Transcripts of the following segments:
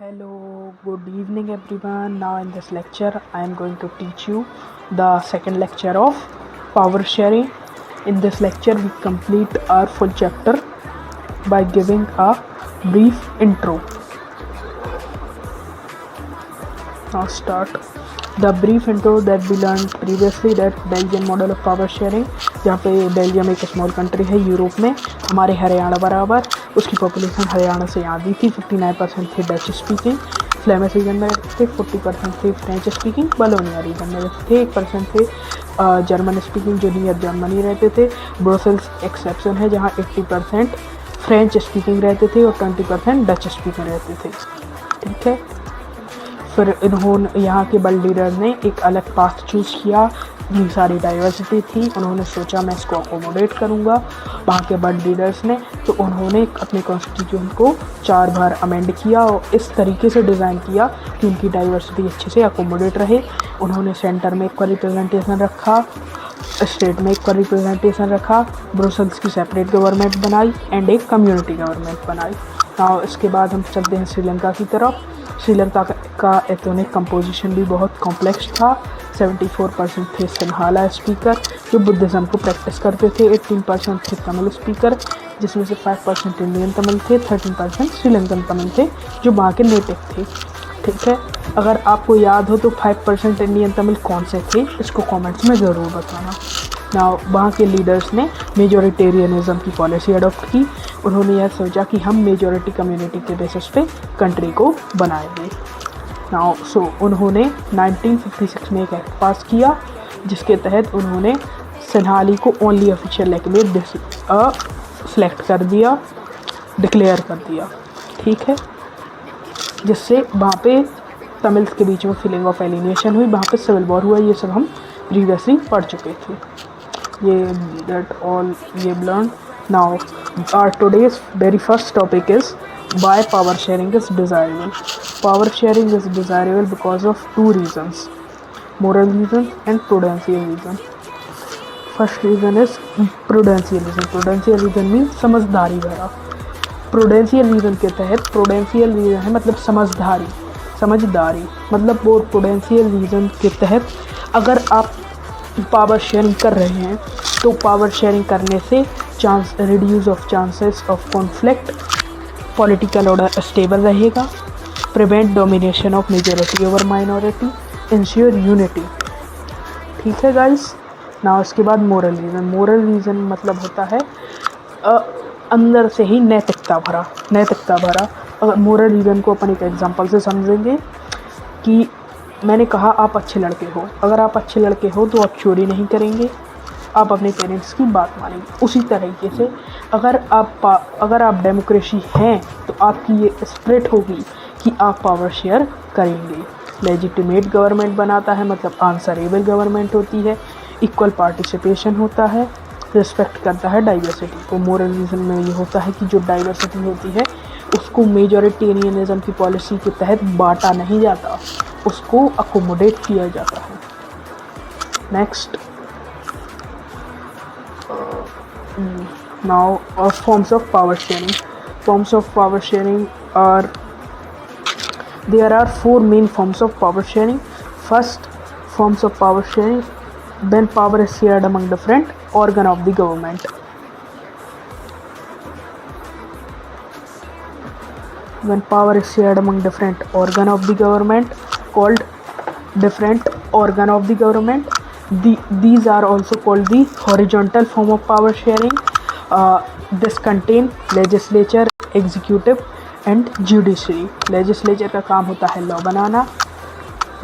Hello, good evening everyone. Now in this lecture I am going to teach you the second lecture of power sharing. In this lecture we complete our full chapter by giving a brief intro. Now start. The brief intro that we learned previously, that Belgian model of power sharing, जहाँ पे Belgium एक small country है Europe में, हमारे हरियाणा बराबर। उसकी population Haryana से आधी थी। 59% थे डच स्पीकिंग, फ्लेमिश रीजन में रहते थे। 40% थे फ्रेंच स्पीकिंग, बलोनिया रीजन में रहते थे। 1% थे जर्मन स्पीकिंग, जो नियर जर्मनी रहते थे। ब्रुसेल्स एक्सेप्शन है, जहाँ 80% फ्रेंच स्पीकिंग रहते थे और 20% डच स्पीकिंग रहते थे। ठीक है। फिर इन्होंने, यहाँ के वर्ल्ड लीडर ने एक अलग पाथ चूज़ किया। इतनी सारी डाइवर्सिटी थी, उन्होंने सोचा मैं इसको अकोमोडेट करूँगा। वहाँ के वर्ल्ड लीडर्स ने तो उन्होंने अपने कॉन्स्टिट्यूशन को 4 बार अमेंड किया और इस तरीके से डिज़ाइन किया कि उनकी डाइवर्सिटी अच्छे से अकोमोडेट रहे। उन्होंने सेंटर में इक्वल रिप्रेजेंटेशन रखा, स्टेट में इक्वल रिप्रेजेंटेशन रखा, ब्रुसेल्स की सेपरेट गवर्नमेंट बनाई एंड एक कम्युनिटी गवर्नमेंट बनाई। और इसके बाद हम चलते हैं श्रीलंका की तरफ। श्रीलंका का एथनिक कंपोजिशन भी बहुत कॉम्प्लेक्स था। 74% थे सिंहाला स्पीकर, जो बुद्धिज़्म को प्रैक्टिस करते थे। 18% थे तमिल स्पीकर, जिसमें से 5% इंडियन तमिल थे। 13% श्रीलंकन तमिल थे, जो वहाँ के नेटिव थे। ठीक है। अगर आपको याद हो तो 5% इंडियन तमिल कौन से थे, इसको कमेंट्स में ज़रूर बताना। ना वहाँ के लीडर्स ने मेजॉरिटेरियनिज्म की पॉलिसी अडॉप्ट की। उन्होंने यह सोचा कि हम मेजॉरिटी कम्युनिटी के बेसिस पे कंट्री को बनाएंगे। नाउ उन्होंने 1956 में एक एक्ट पास किया, जिसके तहत उन्होंने सिंहाली को ओनली ऑफिशियल लैंग्वेज सेलेक्ट कर दिया, डिक्लेयर कर दिया। ठीक है। जिससे वहाँ पे तमिल्स के बीच में फीलिंग ऑफ एलिनेशन हुई, वहाँ पे सिविल वॉर हुआ। ये सब हम प्रीवियसली पढ़ चुके थे। ये दैट ऑल ये learn. Now our today's very first topic is why power sharing is desirable. Power sharing is desirable because of 2 reasons: moral reason and prudential reason. First reason is prudential reason. Prudential reason means समझदारी भरा। Prudential reason के तहत, prudential reason है मतलब समझदारी मतलब वो prudential reason के तहत अगर आप पावर शेयरिंग कर रहे हैं तो पावर शेयरिंग करने से reduce of chances of conflict, political order stable रहेगा, prevent domination of majority over minority, ensure unity. ठीक है गाइस। ना उसके बाद मोरल रीज़न मतलब होता है अंदर से ही नैतिकता भरा। अगर मोरल रीज़न को अपन एक एग्जांपल से समझेंगे कि मैंने कहा आप अच्छे लड़के हो। अगर आप अच्छे लड़के हो तो आप चोरी नहीं करेंगे, आप अपने पेरेंट्स की बात मानेंगे। उसी तरीके से अगर आप डेमोक्रेसी हैं तो आपकी ये स्पिरिट होगी कि आप पावर शेयर करेंगे। लेजिटिमेट गवर्नमेंट बनाता है मतलब आंसरेबल गवर्नमेंट होती है, इक्वल पार्टिसिपेशन होता है, रिस्पेक्ट करता है डाइवर्सिटी को। मोरल रीज़न में ये होता है कि जो डाइवर्सिटी होती है उसको मेजॉरिटेरियनिज्म की पॉलिसी के तहत बांटा नहीं जाता, उसको अकोमोडेट किया जाता है। Next, now forms of power sharing. There are 4 main forms of power sharing. First forms of power sharing, when power is shared among different organ of the government. When power is shared among different organ of the government, called different organ of the government. These are also called the horizontal form of power sharing. This contain legislature, executive and judiciary. Legislature का काम होता है law बनाना,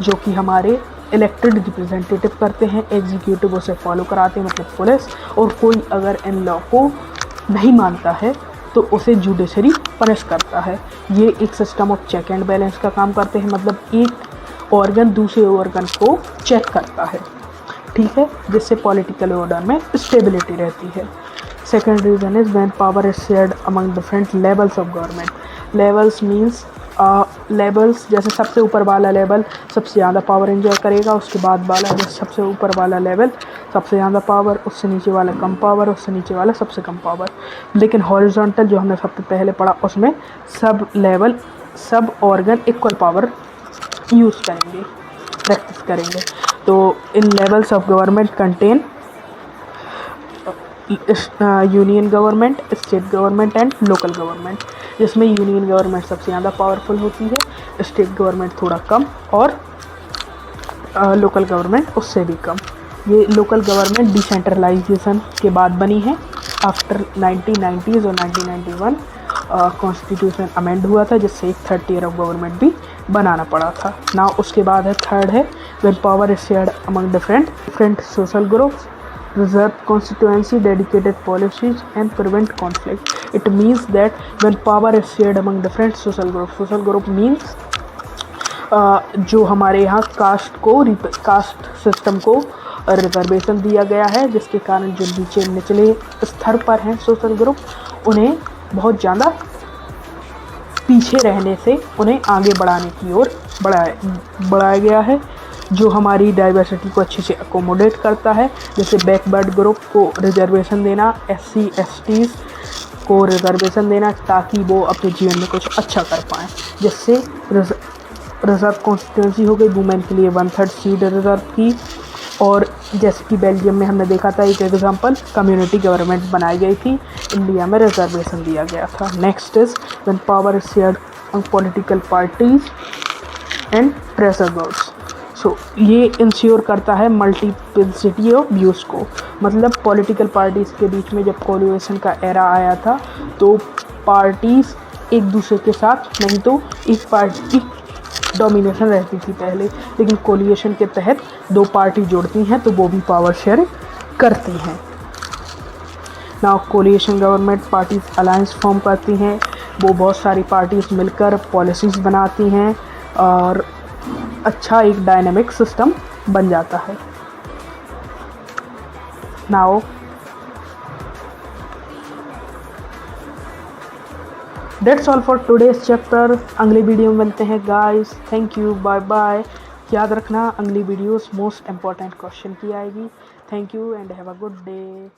जो कि हमारे elected representative करते हैं। Executive उसे फॉलो कराते हैं मतलब पुलिस, और कोई अगर इन लॉ को नहीं मानता है तो उसे जुडिशरी पनिश करता है। ये एक system of check and balance का काम करते हैं, मतलब एक ऑर्गन दूसरे ऑर्गन को चेक करता है। ठीक है। जिससे पॉलिटिकल ऑर्डर में स्टेबिलिटी रहती है। Second reason is when power is shared among different levels of government. Levels means levels, जैसे सबसे ऊपर वाला लेवल सबसे ज़्यादा पावर एंजॉय करेगा, उसके बाद वाला जैसे सबसे ऊपर वाला लेवल सबसे ज़्यादा पावर, उससे नीचे वाला कम पावर, उससे नीचे वाला सबसे कम पावर। लेकिन हॉरिजॉन्टल जो हमने सबसे पहले पढ़ा उसमें सब लेवल सब ऑर्गन इक्वल पावर यूज़ करेंगे, प्रैक्टिस करेंगे। तो इन levels of government contain union government, state government and local government, जिसमें यूनियन गवर्नमेंट सबसे ज़्यादा पावरफुल होती है, स्टेट गवर्नमेंट थोड़ा कम और लोकल गवर्नमेंट उससे भी कम। ये लोकल गवर्नमेंट डिसेंट्रलाइजेशन के बाद बनी है। आफ्टर 1990s और 1991 कॉन्स्टिट्यूशन अमेंड हुआ था, जिससे एक थर्ड टियर ऑफ गवर्नमेंट भी बनाना पड़ा था। ना उसके बाद है थर्ड है when power is shared among different social groups, reserve constituency, dedicated policies and prevent conflict. It means that when power is shared among different social group means जो हमारे यहाँ कास्ट सिस्टम को रिजर्वेशन दिया गया है, जिसके कारण जो निचले स्तर पर हैं सोशल ग्रुप, उन्हें बहुत ज़्यादा पीछे रहने से उन्हें आगे बढ़ाने की ओर बढ़ाया गया है, जो हमारी डाइवर्सिटी को अच्छे से अकोमोडेट करता है। जैसे बैकवर्ड ग्रुप को रिजर्वेशन देना, SC STs को रिजर्वेशन देना, ताकि वो अपने जीवन में कुछ अच्छा कर पाएँ। जिससे रिजर्व कॉन्स्टिट्यूंसी हो गई, वुमेन के लिए 1/3 सीट रिजर्व की। और जैसे कि बेल्जियम में हमने देखा था एक एग्जांपल, कम्युनिटी गवर्नमेंट बनाई गई थी, इंडिया में रिजर्वेशन दिया गया था। Next is when power is shared among political parties and pressure groups. So ये इंश्योर करता है मल्टीप्लिसिटी ऑफ व्यूज़ को। मतलब पॉलिटिकल पार्टीज़ के बीच में जब कोलिशन का एरा आया था, तो पार्टीज़ एक दूसरे के साथ, नहीं तो एक पार्टी की डोमिनेशन रहती थी पहले, लेकिन कोलिशन के तहत दो पार्टी जुड़ती हैं तो वो भी पावर शेयर करती हैं। Now coalition government parties alliance form करती हैं, वो बहुत सारी पार्टीज मिलकर पॉलिसीज़ बनाती हैं और अच्छा एक डायनामिक सिस्टम बन जाता है। Now that's all for today's chapter. अगली वीडियो में मिलते हैं guys. Thank you, bye bye. याद रखना अगली वीडियोस मोस्ट इम्पॉर्टेंट क्वेश्चन की आएगी। Thank you and have a good day.